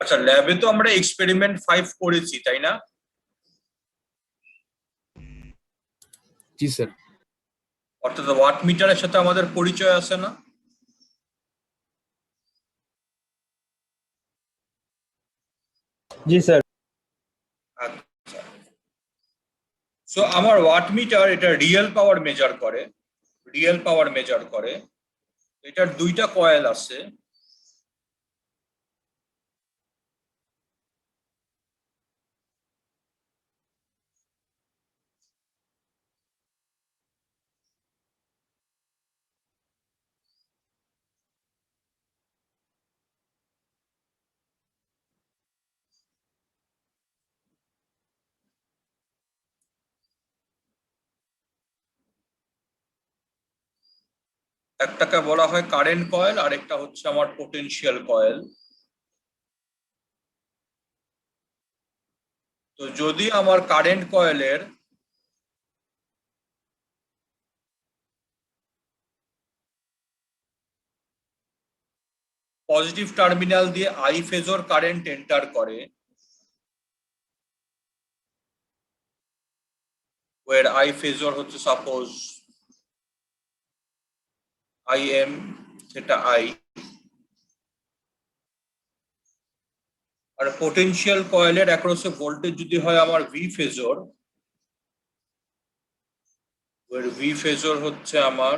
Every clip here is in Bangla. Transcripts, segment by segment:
আচ্ছা, ল্যাবে তো আমরা এক্সপেরিমেন্ট 5 করেছি, তাই না? জি স্যার। অর্থাৎ ওয়াট মিটারের সাথে আমাদের পরিচয় আছে না? জি স্যার। আচ্ছা, সো আমার ওয়াট মিটার এটা রিয়েল পাওয়ার মেজার করে। এটার দুইটা কয়েল আছে। একটাকে বলা হয় কারেন্ট কয়েল, আর একটা হচ্ছে আমার পোটেনশিয়াল কয়েল। তো যদি আমার কারেন্ট কয়েলের পজিটিভ টার্মিনাল দিয়ে আই ফেজর কারেন্ট এন্টার করে, where I phasor হচ্ছে সাপোজ IM theta I, আর পোটেনশিয়াল কয়েলের অ্যাক্রসে ভোল্টেজ যদি হয় আমার V ফেজর, where V ফেজর হচ্ছে আমার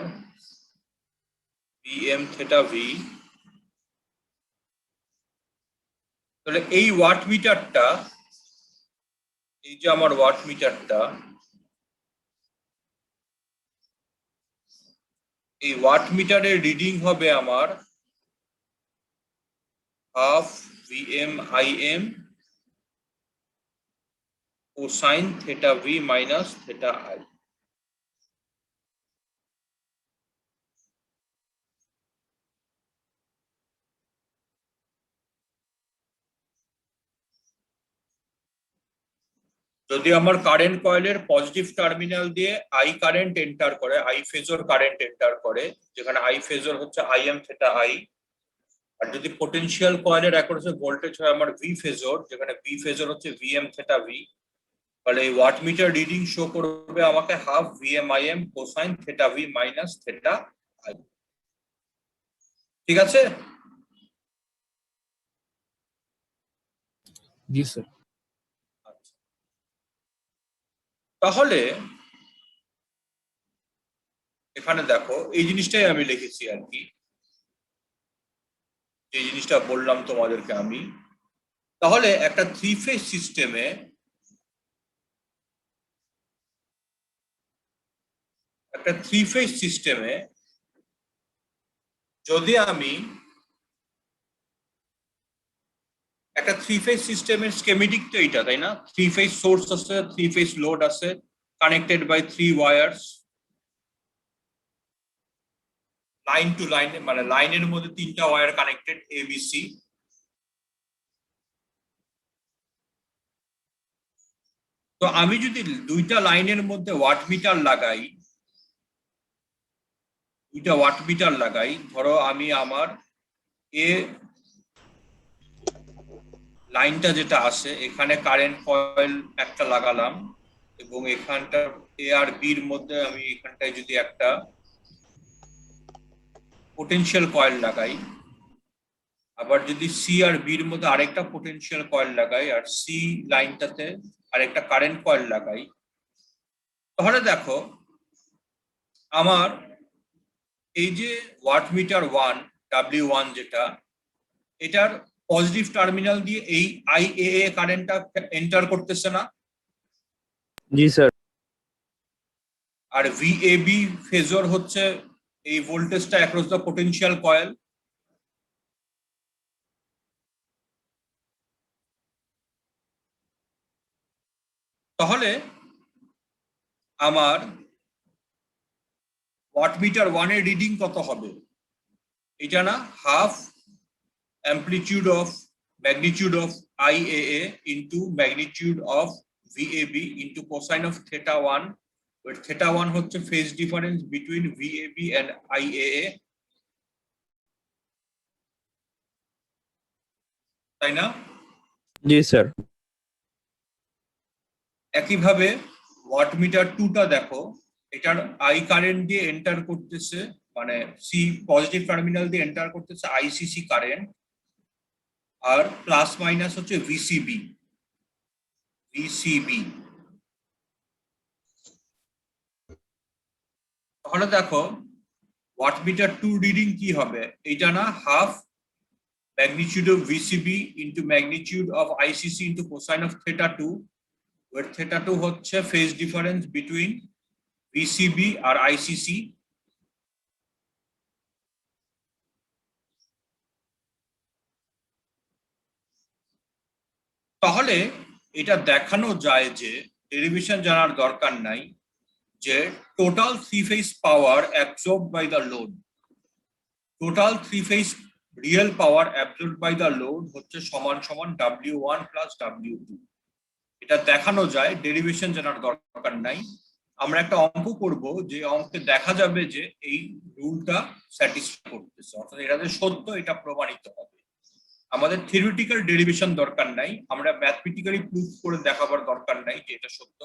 VM theta V, তাহলে এই ওয়াট মিটারটা, এই যে আমার ওয়াট মিটারটা, এই ওয়াট মিটারের রিডিং হবে আমার half VM IM cosine theta V minus theta I। যদি আমার কারেন্ট কয়েলের পজিটিভ টার্মিনাল দিয়ে আই কারেন্ট এন্টার করে, আই ফেজর কারেন্ট এন্টার করে, যেখানে আই ফেজর হচ্ছে IM থেটা I, আর যদি পোটেনশিয়াল কয়েলের অ্যাক্রসে ভোল্টেজ হয় আমার V ফেজর, যেখানে V ফেজর হচ্ছে VM থেটা V, তাহলে এই ওয়াট মিটার রিডিং শো করবে আমাকে half VM IM cosine theta V minus theta I। ঠিক আছে? জি স্যার। তাহলে এখানে দেখো এই জিনিসটাই আমি লিখেছি আর কি, এই জিনিসটা বললাম তোমাদেরকে আমি। তাহলে একটা থ্রি ফেজ সিস্টেমে যদি আমি একটা থ্রি ফেজ সিস্টেমের স্কেমেটিক তো এইটা, তাই না? থ্রি ফেজ সোর্স আছে, থ্রি ফেজ লোড আছে, connected by three wires, line to line, মানে লাইনের মধ্যে তিনটা ওয়্যার কানেক্টেড ABC। তো আমি যদি দুইটা লাইনের মধ্যে ওয়াট মিটার লাগাই, ধরো আমি আমার এ লাইনটা যেটা আছে এখানে কারেন্ট কয়েল একটা লাগালাম, এবং এখানটা এ আর বির মধ্যে আমি এখানটায় যদি একটা পোটেনশিয়াল কয়েল লাগাই, আবার যদি সি আর বির মধ্যে আরেকটা পোটেনশিয়াল কয়েল লাগাই, আর সি লাইনটাতে আরেকটা কারেন্ট কয়েল লাগাই, তাহলে দেখো আমার এই যে ওয়াট মিটার 1 W1 যেটা, এটার পজিটিভ টার্মিনাল দিয়ে এই IAA কারেন্টটা এন্টার করতেছে না? জি স্যার। আর VAB ফেজর হচ্ছে এই ভোল্টেজটা অ্যাক্রস দ্য পোটেনশিয়াল কয়েল। তাহলে আমার ওয়াটমিটার 1 এর রিডিং কত হবে? এটা না, half magnitude of IAA into magnitude of VAB into cosine of theta 1, where theta 1 হচ্ছে phase difference between VAB and IAA, তাই না? জি স্যার। একইভাবে ওয়াটমিটার 2 টা দেখো, এটার আই কারেন্ট দিয়ে এন্টার করতেছে, মানে সি পজিটিভ টার্মিনাল দিয়ে এন্টার করতেছে আইসিসি কারেন্ট, আর প্লাস মাইনাস হচ্ছে ভিসিবি। তাহলে দেখো ওয়াটমিটার 2 রিডিং কি হবে, এটা না half magnitude of VCB into magnitude of ICC into cosine of theta 2, where theta 2 হচ্ছে phase difference between VCB আর ICC। তাহলে এটা দেখানো যায় যে ডেরিভেশন জানার দরকার নাই, যে total three phase power absorb by the load, total three phase real power absorb by the load হচ্ছে সমান সমান W1 প্লাস W2। এটা দেখানো যায়, ডেরিভেশন জানার দরকার নাই। আমরা একটা অঙ্ক করব, যে অঙ্কে দেখা যাবে যে এই রুলটা স্যাটিসফাই করতেছে, অর্থাৎ এটা যে সত্য এটা প্রমাণিত হবে। আমাদের থিওরিটিক্যাল ডেরিভেশন দরকার নাই, আমরা ম্যাথমেটিক্যালি প্রুফ করে দেখাবার দরকার নাই যে এটা সত্য।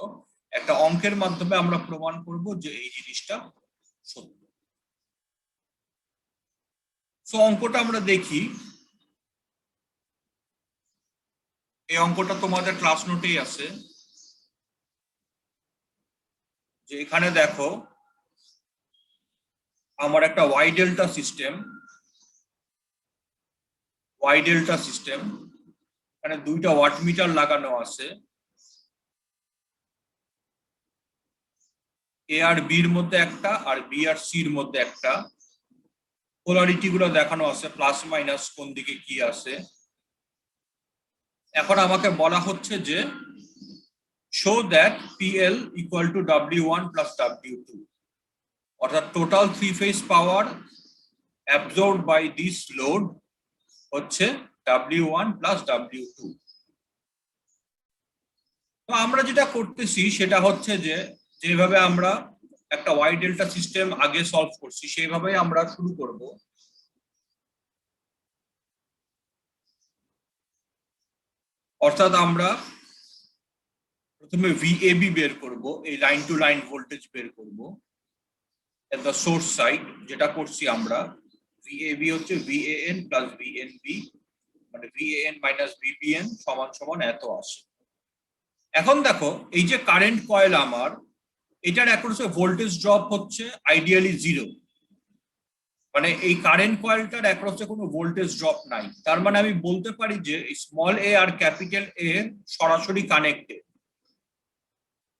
একটা অঙ্কের মাধ্যমে আমরা প্রমাণ করব যে এই জিনিসটা সত্য। সো অঙ্কটা আমরা দেখি। এই অঙ্কটা তোমাদের ক্লাস নোটেই আছে। যে এখানে দেখো আমার একটা ওয়াই ডেল্টা সিস্টেম, এখানে দুইটা ওয়াটমিটার লাগানো আছে, এ আর বির মধ্যে একটা আর বি আর সির মধ্যে একটা। পোলারিটি গুলো দেখানো আছে, প্লাস মাইনাস কোন দিকে কি আছে। এখন আমাকে বলা হচ্ছে যে show that PL equal to W1 plus W2, অর্থাৎ total three phase power absorbed by this load হচ্ছে W1 প্লাস W2। তো আমরা যেটা করতেছি সেটা হচ্ছে যে যেভাবে আমরা একটা ওয়াই ডেল্টা সিস্টেম আগে সলভ করছি সেইভাবেই আমরা শুরু করব। অর্থাৎ আমরা প্রথমে VAB বের করব, এই লাইন টু লাইন ভোল্টেজ বের করব এট দ্য সোর্স সাইড, যেটা করছি আমরা। VAB হচ্ছে VAN প্লাস VNB, মানে VAN মাইনাস VBN সমান সমান এত আসে। এখন দেখো এই যে কারেন্ট কয়েল আমার, এটার অ্যাক্রসে ভোল্টেজ ড্রপ হচ্ছে আইডিয়ালি 0, মানে এই কারেন্ট কয়েলটার অ্যাক্রসে কোনো ভোল্টেজ ড্রপ নাই। তার মানে আমি বলতে পারি যে small A R capital A সরাসরি কানেক্টেড।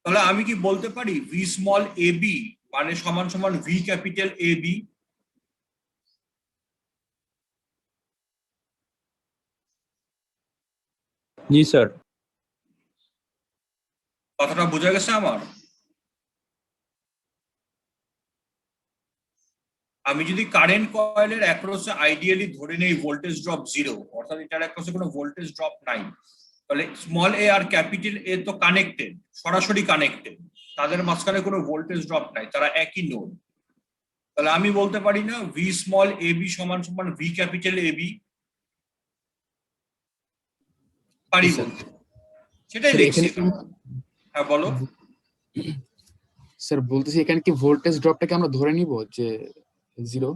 তাহলে আমি কি বলতে পারি ভি স্মল এ বি মানে সমান সমান ভি ক্যাপিটাল এ বি? জি স্যার। কথাটা বোঝা গেছে আমার? আমি যদি কারেন্ট কয়েলের অ্যাক্রসে আইডিয়ালি ধরে নেই ভোল্টেজ ড্রপ 0, অর্থাৎ এটার অ্যাক্রসে কোনো ভোল্টেজ ড্রপ নাই, তাহলে small A R capital A তো কানেক্টেড, সরাসরি কানেক্টেড, তাদের মাঝখানে কোনো ভোল্টেজ ড্রপ নাই, তারা একই নোড। তাহলে আমি বলতে পারি না ভি স্মল এ বি সমান সমান ভি ক্যাপিটাল এ বি? পারি বলতে, সেটাই স্যার লিখছি এখানে এখানে। হ্যাঁ বলো। স্যার বলতেছি এখানে কি ভোল্টেজ ড্রপটাকে আমরা ধরে নিব যে 0?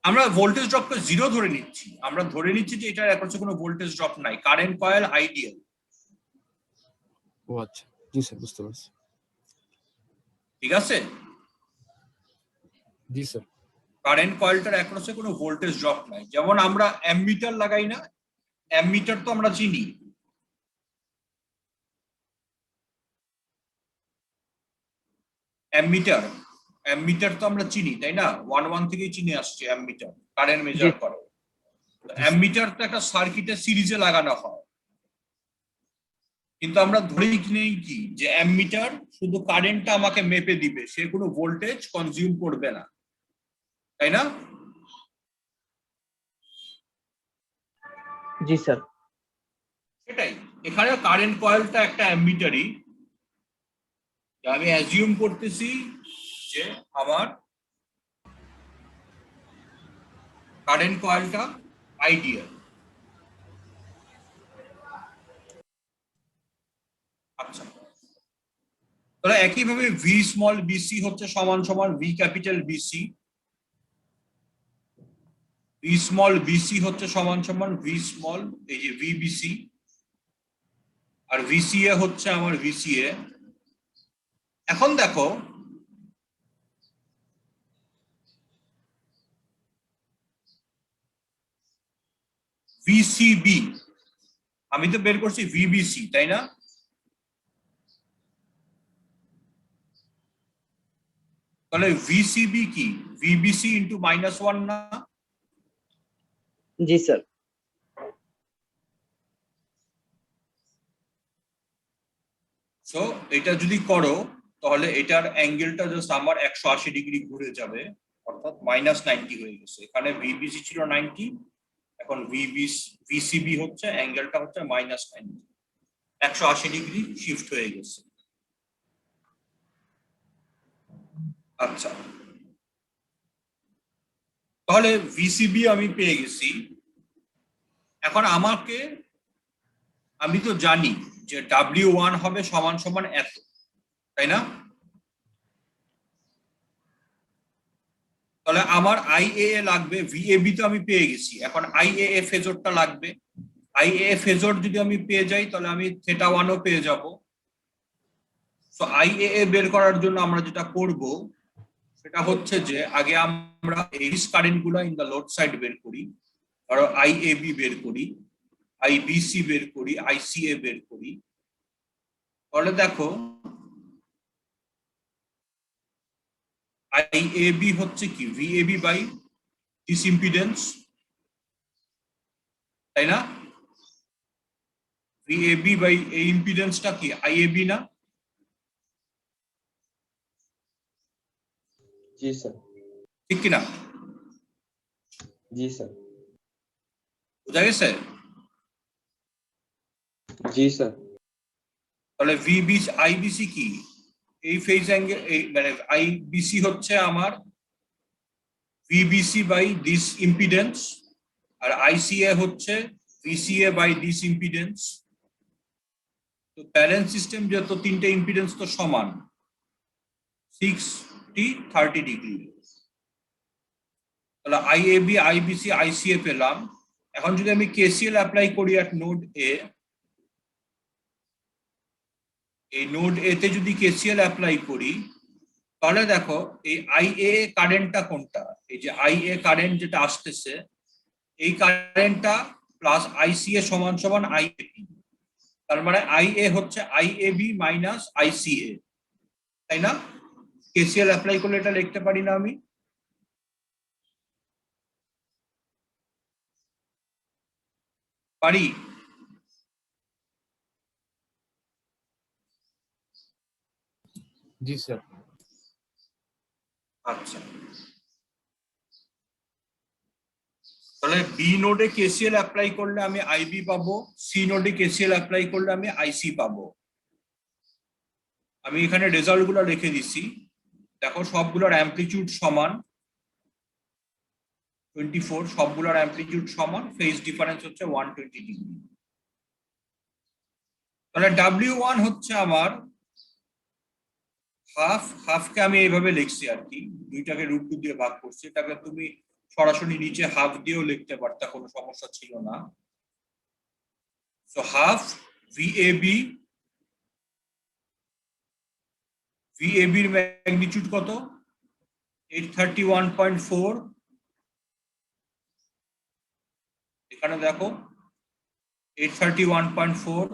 আমরা ভোল্টেজ ড্রপকে 0 ধরে নিচ্ছি, আমরা ধরে নিচ্ছি যে এটার অ্যাক্রসে কোনো ভোল্টেজ ড্রপ নাই, কারেন্ট কয়েল আইডিয়াল। ও আচ্ছা, জি স্যার বুঝতে পারছি। ঠিক আছে, জি স্যার। কারেন্ট কয়েলটার অ্যাক্রসে কোনো ভোল্টেজ ড্রপ নাই। যেমন আমরা অ্যামমিটার লাগাই না, অ্যামমিটার তো আমরা চিনি, অ্যামমিটার অ্যামমিটার তো আমরা চিনি তাই না, 1 থেকেই চিনে আসছে অ্যামমিটার, কারেন্ট মেজার করে। অ্যামমিটার তো একটা সার্কিটে সিরিজে লাগানো হয়, কিন্তু আমরা ধরেই নেই কি যে অ্যামমিটার শুধু কারেন্টটা আমাকে মেপে দিবে, সে কোনো ভোল্টেজ কনজিউম করবে না, তাই না? জি স্যার। সেটাই এখানে কারেন্ট কয়েলটা একটা অ্যামমিটারই। আমি অ্যাজিউম করতেছি যে আমার কারেন্ট কয়েলটা আইডিয়াল। একইভাবে ভি স্মল বিসি হচ্ছে সমান সমান V capital BC, V small BC হচ্ছে সমান সমান ভি স্মল এই যে ভিবিসি, আর ভিসিএ হচ্ছে আমার ভিসিএ। এখন দেখো ভিসিবি, আমি তো বের করছি ভিবিসি, তাই না? তাহলে ভিসিবি কি? ভিবিসি ইন্টু -1 না? জি স্যার। সো এটা যদি করো তাহলে এটার অ্যাঙ্গেলটা জাস্ট আমার 180 ডিগ্রি ঘুরে যাবে, অর্থাৎ -90 হয়ে গেছে। এখানে ভিবিসি ছিল 90, এখন ভিসিবি হচ্ছে অ্যাঙ্গেলটা হচ্ছে -90, 180 ডিগ্রি শিফট হয়ে গেছে। আচ্ছা, তাহলে ভিসিবি আমি পেয়ে গেছি। এখন আমি তো জানি যে W1 হবে সমান সমান এত, তাই না? তাহলে আমার আইএএ লাগবে, ভিএবি তো আমি পেয়ে গেছি, এখন আইএএ ফেজরটা লাগবে। আইএএ ফেজর যদি আমি পেয়ে যাই তাহলে আমি θ1ও পেয়ে যাব। সো আইএএ বের করার জন্য আমরা যেটা করব সেটা হচ্ছে যে আগে আমরা এই কারেন্ট গুলো ইন দা লোড সাইড বের করি, ধরো আইএবি বের করি, আইবিসি বের করি, আইসিএ বের করি। তাহলে দেখো আইএবি হচ্ছে কি ভিএবি বাই দিস ইম্পিডেন্স, তাই না? ভিএবি বাই এই ইম্পিডেন্সটা কি আইএবি না? জি স্যার। ঠিক কিনা? জি স্যার। বোঝা গেছে? জি স্যার। তাহলে আইবিসি কি? এই ফেজ অ্যাঙ্গেল, এই মানে আইবিসি হচ্ছে আমার ভিবিসি বাই দিস ইম্পিডেন্স, আর আইসিএ হচ্ছে ভিসিএ বাই দিস ইম্পিডেন্স। তো ব্যালেন্স সিস্টেম যেহেতু তিনটে ইম্পিডেন্স তো সমান, 60 30 ডিগ্রি। তাহলে আইএবি আইবিসি আইসিএ পেলাম। এখন যদি আমি কেসিএল অ্যাপ্লাই করি অ্যাট নোড এ, এই নোড এ তে যদি কেসিএল অ্যাপ্লাই করি তাহলে দেখো এই আইএ কারেন্টটা কোনটা, এই যে আইএ কারেন্ট যেটা আসতেছে এই কারেন্টটা প্লাস আইসিএ সমান সমান আইএবি, তার মানে আইএ হচ্ছে আইএবি মাইনাস আইসিএ, তাই না? কেসিএল অ্যাপ্লাই করলে এটা লিখতে পারি না আমি? পারি? জি স্যার। আচ্ছা, তাহলে বি নোডে কেসিএল অ্যাপ্লাই করলে আমি আইবি পাবো, সি নোডে কেসিএল অ্যাপ্লাই করলে আমি আইসি পাবো। আমি এখানে রেজাল্ট গুলো লিখে দিচ্ছি, দেখো সবগুলোর অ্যামপ্লিটিউড সমান 24, সবগুলোর অ্যামপ্লিটিউড সমান, ফেজ ডিফারেন্স হচ্ছে 120 ডিগ্রি। তাহলে W1 হচ্ছে আমার হাফকে আমি এইভাবে লিখছি আর কি, দুইটাকে √2 দিয়ে ভাগ করছি। এটাকে তুমি সরাসরি নিচে হাফ দিয়েও লিখতে পারতা, কোনো সমস্যা ছিল না। সো হাফ ভিএবি, ভিএবির ম্যাগনিটিউড কত? 831.4। এখানে দেখো 831.4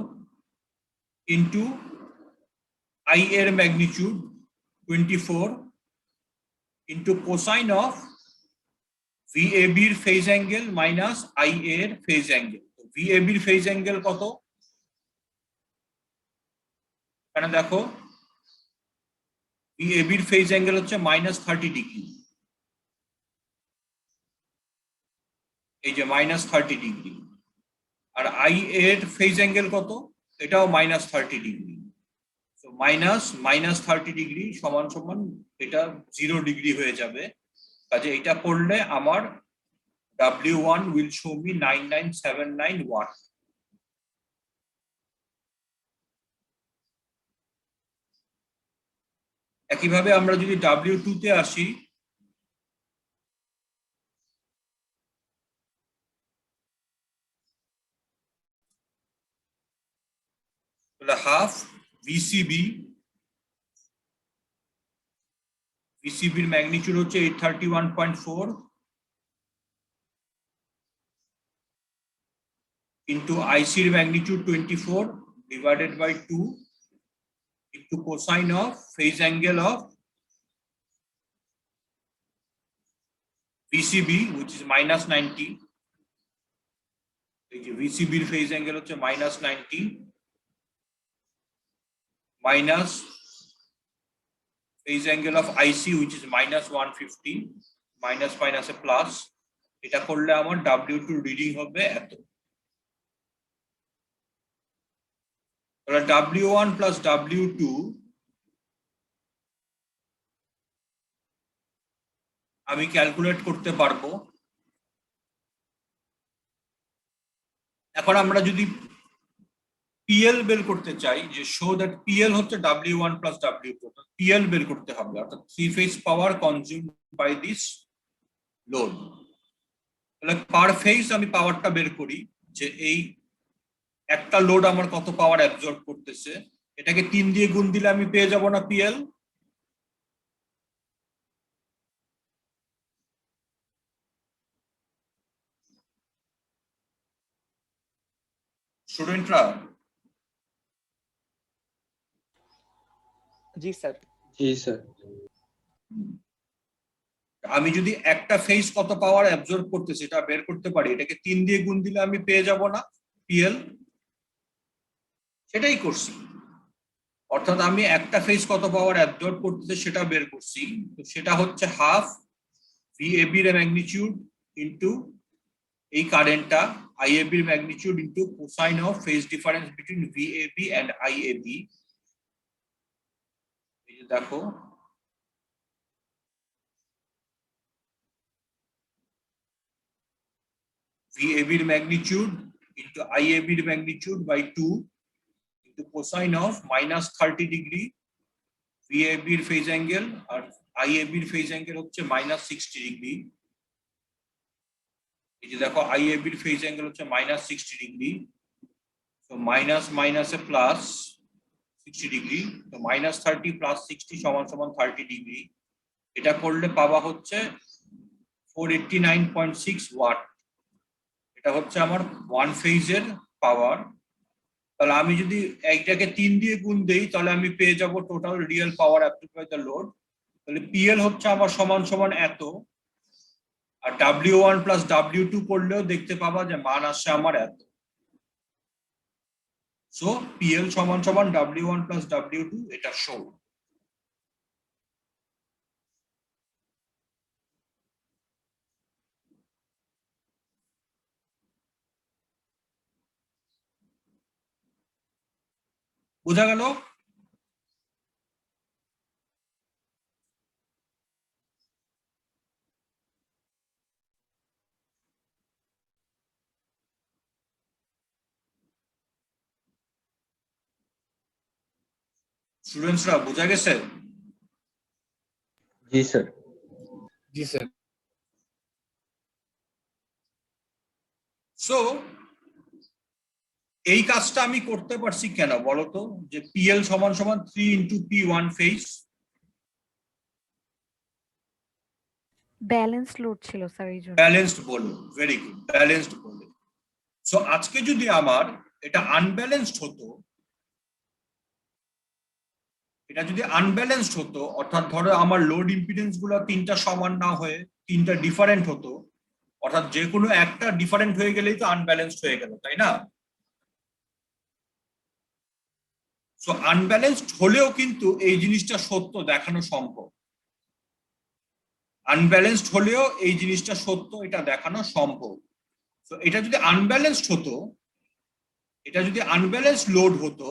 ইন্টু আই এর ম্যাগনিটিউড 24 ইন্টু কোসাইন অফ ভিএবি এর ফেজ অ্যাঙ্গেল মাইনাস আই এর ফেজ অ্যাঙ্গেল। ভিএবি এর ফেজ অ্যাঙ্গেল কত? এখানে দেখো ভিএবি এর ফেজ অ্যাঙ্গেল হচ্ছে -30 ডিগ্রি, এই যে -30 ডিগ্রি। আর আই এর ফেজ অ্যাঙ্গেল কত? এটাও -30 ডিগ্রি। তো -30 ডিগ্রি সমান সমান এটা 0 ডিগ্রি হয়ে যাবে। কাজে এটা করলে আমার W1 will show me 9979 watt. একইভাবে আমরা যদি W2 তে আসি, তাহলে হাফ ভিসিবি, ভিসিবির ম্যাগনিটিউড হচ্ছে 831.4 into ICর magnitude 24 divided by 2 into cosine of phase angle of VCB which is minus 90. VCB এর phase angle হচ্ছে minus 90 minus phase angle of IC which is minus 150 minus minus a plus, এটা করলে আমার W2 রিডিং হবে এত। তাহলে W1 plus W2 আমি ক্যালকুলেট করতে পারবো। এখন আমরা যদি PL বের করতে চাই, যে শো দ্যাট PL হচ্ছে W1 plus W2, PL বের করতে হবে, অর্থাৎ three phase power consumed by this load. তাহলে পার ফেজ আমি পাওয়ারটা বের করি, যে এই একটা লোড আমার কত পাওয়ার অ্যাবজর্ব করতেছে, এটাকে 3 দিয়ে গুণ দিলে আমি পেয়ে যাব না PL। স্টুডেন্টরা, जी सर। जी सर। আমি যদি একটা ফেজ কত পাওয়ার অ্যাবজর্ব করতেছে এটা বের করতে পারি, এটাকে 3 দিয়ে গুণ দিলে আমি পেয়ে যাব না PL। সেটাই করছি, অর্থাৎ আমি একটা ফেজ কত পাওয়ার অ্যাবজর্ব করতেছে সেটা বের করছি। তো সেটা হচ্ছে হাফ VAB এর ম্যাগনিটিউড ইনটু এই কারেন্টটা IAB এর magnitude into cosine of phase difference between VAB and IAB। এই যে দেখো VAB এর ম্যাগনিটিউড ইনটু IAB এর magnitude by 2 into cosine of minus 30 degree VAB এর ফেজ অ্যাঙ্গেল আর IAB এর ফেজ অ্যাঙ্গেল হচ্ছে মাইনাস 60 ডিগ্রি। এই যে দেখো IAB এর ফেজ অ্যাঙ্গেল হচ্ছে মাইনাস 60 ডিগ্রি, তো মাইনাস মাইনাসে প্লাস 60 ডিগ্রি, তো মাইনাস 30 প্লাস 60 সমান সমান 30 ডিগ্রি। এটা করলে পাওয়া হচ্ছে 489.6 ওয়াট। এটা হচ্ছে আমার ওয়ান ফেজের পাওয়ার। তাহলে আমি যদি এইটাকে 3 দিয়ে গুণ দেই তাহলে আমি পেয়ে যাব total real power applied by the load. তাহলে PL হচ্ছে আমার সমান সমান এত, আর W1 প্লাস W2 করলেও দেখতে পাবা যে মান আসছে আমার এত। সো PL সমান সমান W1 প্লাস W2, এটা শো। বোঝা গেল? স্টুডেন্টসরা বোঝা গেছে? जी सर। জি স্যার। সো এই কাজটা আমি করতে পারছি কেন বলতো, যে PL সমান সমান 3 into P1 phase. Balance load ছিল স্যার, এই জন্য। ব্যালেন্সড বলো, ভেরি গুড, ব্যালেন্সড বলো। সো আজকে যদি আমার এটা আনব্যালেন্সড হতো, এটা যদি আনব্যালেন্সড হতো, অর্থাৎ ধরো আমার লোড ইম্পিডেন্স গুলো 3টা সমান না হয়ে 3টা ডিফারেন্ট হতো, অর্থাৎ যে কোনো একটা ডিফারেন্ট হয়ে গেলেই তো আনব্যালেন্সড হয়ে গেল, তাই না? সো আনব্যালেন্সড হলেও কিন্তু এই জিনিসটা সত্য দেখানো সম্ভব। আনব্যালেন্সড হলেও এই জিনিসটা সত্য, এটা দেখানো সম্ভব। তো এটা যদি আনব্যালেন্সড হতো, এটা যদি আনব্যালেন্সড লোড হতো,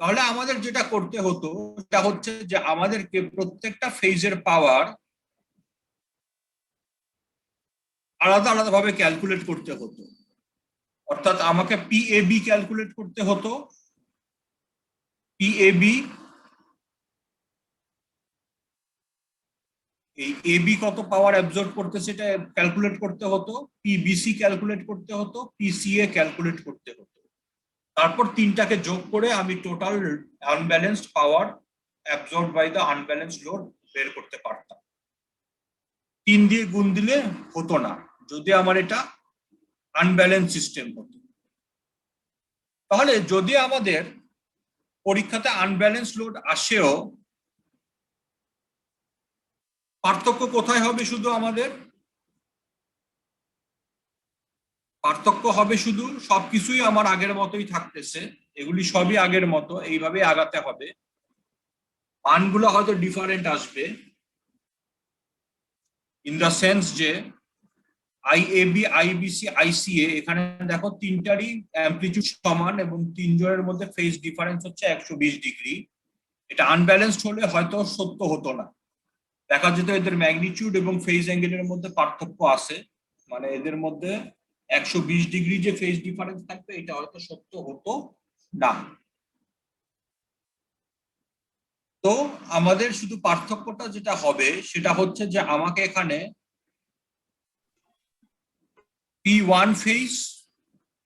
তাহলে আমাদের যেটা করতে হতো সেটা হচ্ছে যে আমাদেরকে প্রত্যেকটা ফেজের পাওয়ার আলাদা আলাদা ভাবে ক্যালকুলেট করতে হতো। অর্থাৎ আমাকে PAB ক্যালকুলেট করতে হতো, PAB এই এবি কত পাওয়ার অ্যাবজর্ব করতেছে এটা ক্যালকুলেট করতে হতো, পিবিসি ক্যালকুলেট করতে হতো, পিসিএ ক্যালকুলেট করতে হতো। তারপর তিনটাকে যোগ করে আমি total unbalanced power absorb by the unbalanced load বের করতে পারতাম। 3 দিয়ে গুণ দিলে হতো না যদি আমার এটা আনব্যালেন্স সিস্টেম হতো। তাহলে যদি আমাদের পরীক্ষাতে আনব্যালেন্স লোড আসেও, পার্থক্য কোথায় হবে? শুধু আমাদের পার্থক্য হবে শুধু সবকিছুই আমার আগের মতোই থাকতেছে, এগুলি সবই আগের মতো, এইভাবে আগাতে হবে। মানগুলো হয়তো ডিফারেন্ট আসবে, ইন দ্য সেন্স যে আইএবি, আইবিসি, আইসিএ এখানে দেখো তিনটারই অ্যামপ্লিটিউড সমান এবং তিনজনের মধ্যে ফেজ ডিফারেন্স হচ্ছে 120 ডিগ্রি। এটা আনব্যালেন্সড হলে হয়তো সত্য হতো না, দেখা যেত এদের ম্যাগনিটিউড এবং ফেজ অ্যাঙ্গেলের মধ্যে পার্থক্য আছে, মানে এদের মধ্যে 120 ডিগ্রি যে ফেজ ডিফারেন্স থাকবে এটা হয়তো সত্য হতো না। তো আমাদের শুধু পার্থক্যটা যেটা হবে সেটা হচ্ছে যে আমাকে এখানে P1 ফেজ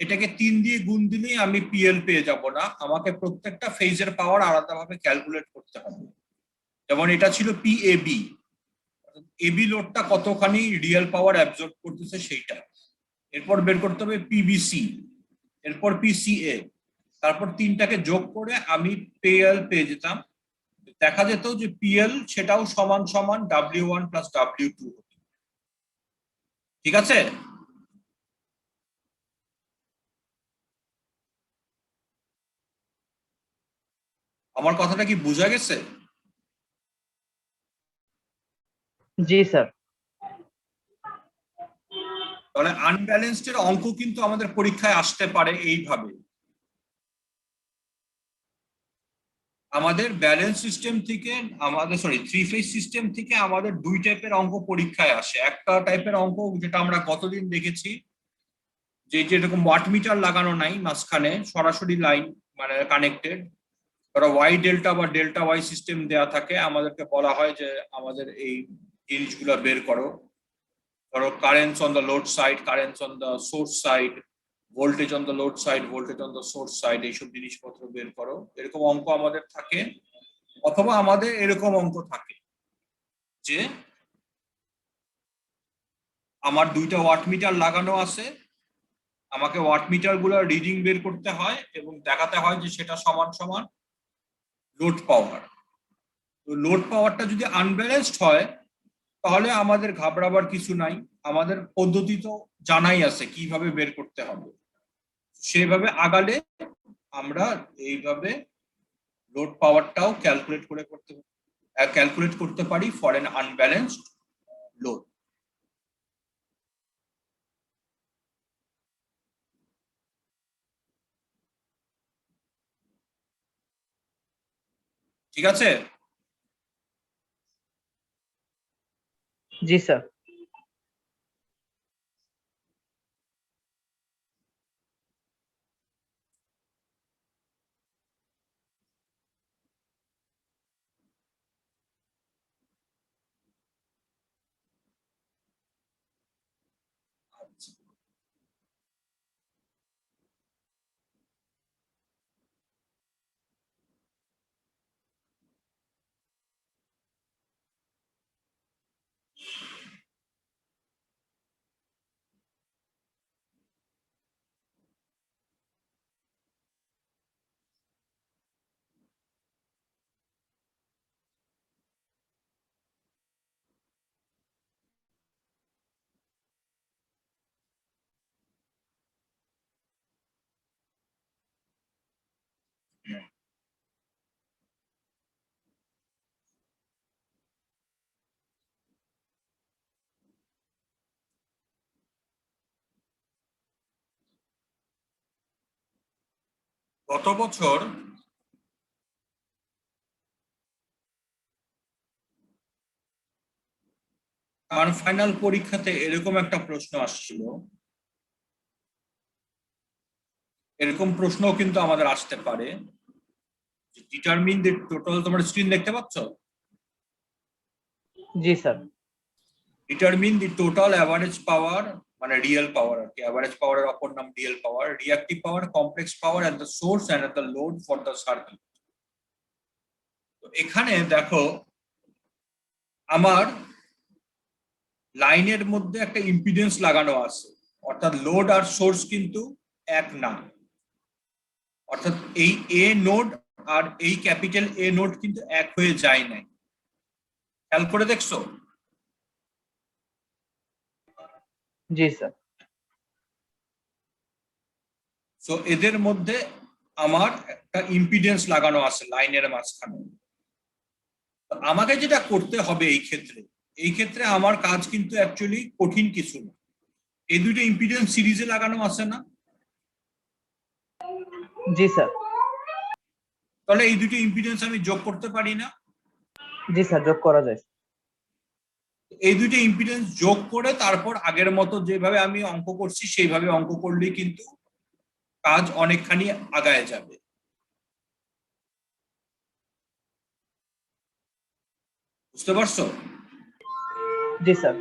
এটাকে 3 দিয়ে গুণ দিলেই আমি পিএল পেয়ে যাব না, আমাকে প্রত্যেকটা ফেজের পাওয়ার আলাদাভাবে ক্যালকুলেট করতে হবে। যেমন এটা ছিল পিএবি, এবি লোডটা কতখানি রিয়েল পাওয়ার অ্যাবজর্ব করতেছে সেইটা। এরপর বের করতে হবে পিবিসি, এরপর পিসিএ, তারপর তিনটাকে যোগ করে আমি পিএল পেয়ে যেতাম। দেখা যেত যে পিএল সেটাও সমান সমান W1 প্লাস W2 হতো। ঠিক আছে? আমার কথাটা কি বোঝা গেছে? জি স্যার। তাহলে আনব্যালেন্সড এর অঙ্ক কিন্তু আমাদের পরীক্ষায় আসতে পারে এইভাবে। আমাদের ব্যালেন্স সিস্টেম থেকে আমাদের থ্রি ফেজ সিস্টেম থেকে আমাদের দুই টাইপের অঙ্ক পরীক্ষায় আসে। একটা টাইপের অঙ্ক যেটা আমরা গতদিন দেখেছি, যে যেরকম ওয়াটমিটার লাগানো নাই মাঝখানে, সরাসরি লাইন মানে কানেক্টেড, ধরো ওয়াই ডেল্টা বা ডেল্টা ওয়াই সিস্টেম দেয়া থাকে, আমাদেরকে বলা হয় যে আমাদের এই জিনিসগুলো বের করো, ধরো currents on the load side, currents on the source side, voltage on the load side, voltage on the source side, এইসব জিনিসপত্র বের করো, এরকম অঙ্ক আমাদের থাকে। অথবা আমাদের এরকম অঙ্ক থাকে যে আমার দুইটা ওয়াটমিটার লাগানো আছে, আমাকে ওয়াটমিটার গুলোর রিডিং বের করতে হয় এবং দেখাতে হয় যে সেটা সমান সমান লোড পাওয়ার। তো লোড পাওয়ারটা যদি আনব্যালেন্সড হয় তাহলে আমাদের ঘাবড়াবার কিছু নাই, আমাদের পদ্ধতি তো জানাই আছে কিভাবে বের করতে হবে। সেভাবে আগালে আমরা এইভাবে লোড পাওয়ারটাও ক্যালকুলেট করতে পারি ফর এন আনব্যালেন্সড লোড। ঠিক আছে? জি স্যার। গত বছর আমার ফাইনাল পরীক্ষাতে এরকম একটা প্রশ্ন আসছিল, এরকম প্রশ্নও কিন্তু আমাদের আসতে পারে। ডিটারমিন দ্য টোটাল, তোমার স্ক্রিন দেখতে পাচ্ছ? জি sir. Determine the total average power, মানে রিয়েল পাওয়ার আর কি, অ্যাভারেজ পাওয়ারের অপর নাম real power, reactive power, complex power at the source and at the load for the circuit. তো এখানে দেখো আমার লাইনের মধ্যে একটা ইম্পিডেন্স লাগানো আছে, অর্থাৎ লোড আর সোর্স কিন্তু এক না, অর্থাৎ এই এ নোড আর এই ক্যাপিটাল এ নোড কিন্তু এক হয়ে যায় নাই। খেয়াল করে দেখছো? জি স্যার। সো এদের মধ্যে আমার একটা ইম্পিডেন্স লাগানো আছে লাইনের মাঝখানে। আমাকে যেটা করতে হবে এই ক্ষেত্রে আমার কাজ কিন্তু অ্যাকচুয়ালি কঠিন কিছু না। এই দুটো ইম্পিডেন্স সিরিজে লাগানো আছে না? জি স্যার। তাহলে এই দুটো ইম্পিডেন্স আমি যোগ করতে পারি না? জি স্যার, যোগ করা যায়। এই দুটো ইম্পিডেন্স যোগ করে তারপর আগের মতো যেভাবে আমি অঙ্ক করছি সেইভাবে অঙ্ক করলেই কিন্তু কাজ অনেকখানি আগায় যাবে। বুঝতে পারছো? জি স্যার।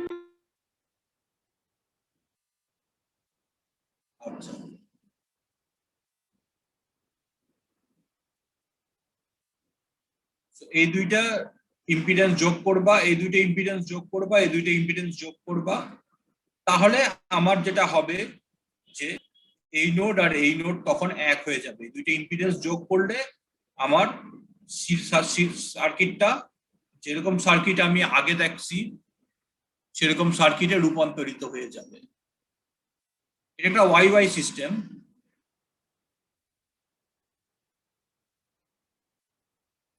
আচ্ছা, এই দুইটা ইম্পিডেন্স যোগ করবা, এই দুইটা ইম্পিডেন্স যোগ করবা, এই দুইটা ইম্পিডেন্স যোগ করবা, তাহলে আমার যেটা হবে যে এই নোড আর এই নোড তখন এক হয়ে যাবে। দুইটা ইম্পিডেন্স যোগ করলে আমার সার্কিটটা যেরকম সার্কিট আমি আগে দেখছি সেরকম সার্কিটে রূপান্তরিত হয়ে যাবে। এটা একটা ওয়াই ওয়াই সিস্টেম।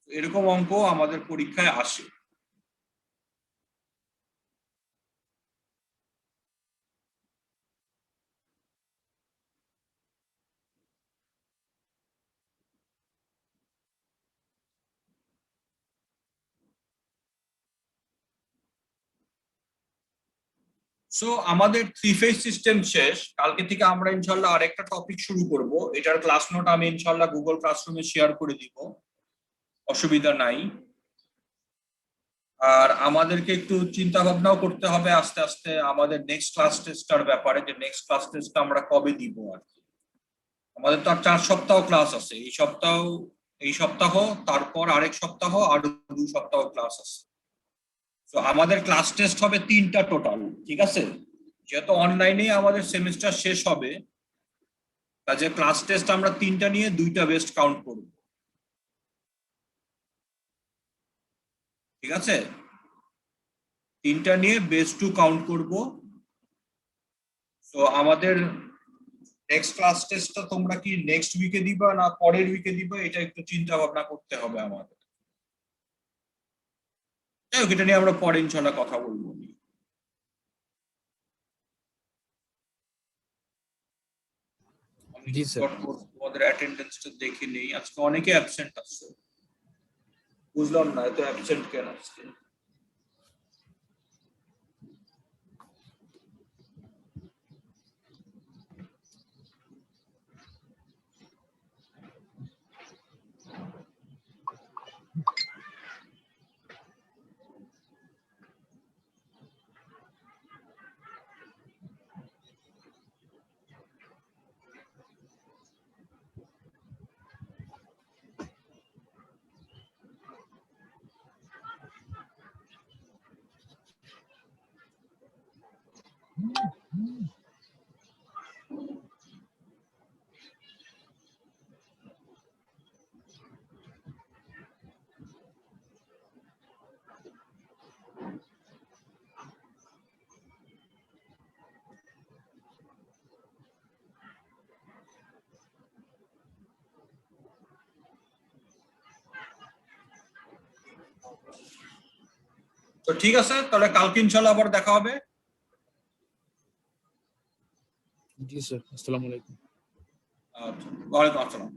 এরকম অঙ্ক আমাদের পরীক্ষায় আসে। সো আমাদের থ্রি ফেজ সিস্টেম শেষ। কালকে থেকে আমরা ইনশাল্লাহ আরেকটা টপিক শুরু করব। এটার ক্লাস নোট আমি ইনশাল্লাহ গুগল ক্লাসরুমে শেয়ার করে দিব, অসুবিধা নাই। আর আমাদেরকে একটু চিন্তা ভাবনাও করতে হবে আস্তে আস্তে আমাদের নেক্সট ক্লাস টেস্টটার ব্যাপারে, যে নেক্সট ক্লাস টেস্টটা আমরা কবে দিব আর কি। আমাদের তো আর 4 সপ্তাহ ক্লাস আছে, এই সপ্তাহ তারপর আরেক সপ্তাহ আর 2 সপ্তাহ ক্লাস আছে। তো আমাদের ক্লাস টেস্ট হবে 3টা টোটাল, ঠিক আছে? যেহেতু অনলাইনে আমাদের সেমিস্টার শেষ হবে, কাজে ক্লাস টেস্ট আমরা 3টা নিয়ে 2টা বেস্ট কাউন্ট করব, ঠিক আছে? 3টা নিয়ে বেস্ট 2 কাউন্ট করব। তো আমাদের নেক্সট ক্লাস টেস্টটা তোমরা কি নেক্সট উইকে দিবা না পরের উইকে দিবা, এটা একটু চিন্তা ভাবনা করতে হবে আমাদের। যাই হোক, এটা নিয়ে আমরা পরে ইনশাল্লাহ কথা বলবো। জি স্যার। তোমাদের অ্যাটেন্ডেন্সটা দেখে নেই, আজকে অনেকে অ্যাবসেন্ট আছে, বুঝলাম না এত অ্যাবসেন্ট কেন আজকে। তো ঠিক আছে, তাহলে কালকে ইনশাল্লাহ আবার দেখা হবে। জি স্যার, আসসালামু আলাইকুম। আচ্ছা, ওয়ালাইকুম আসসালাম।